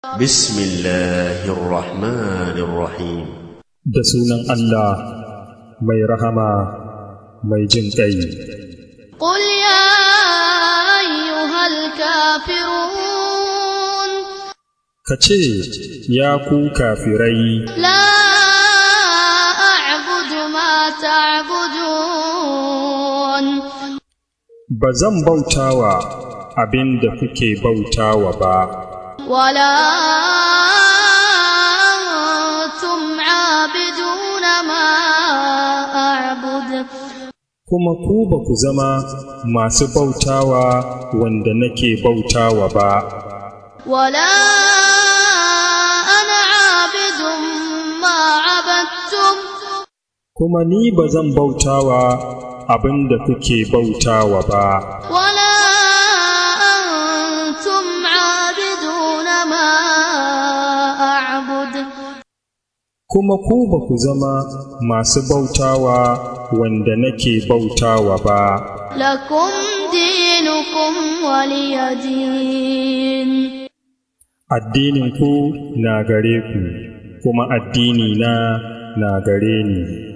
Bismillahirrahmanirrahim. Da sunan Allah mai rahama mai jin ƙai. Qul ya ayyuhal kafirun. Ka ce, ya ku kafirai, La a'budu ma ta'budun. ba zan bautawa abin da kuke bautawa ba. ولا أنتم عابدون ما أعبد. Kuma ku ba ku zama masu bautawa wanda nake bautawa ba. ولا أنا عابد ما عبدتم. Kuma ni ba zan bautawa abin da kuke bautawa ba. ولا أنتم عابدون ما أعبد. Kuma ku ba ku zama masu bautawa wanda nake bautawa ba. لكم دينكم ولي دين. Addininku na gare ku, kuma addinina na gare ni.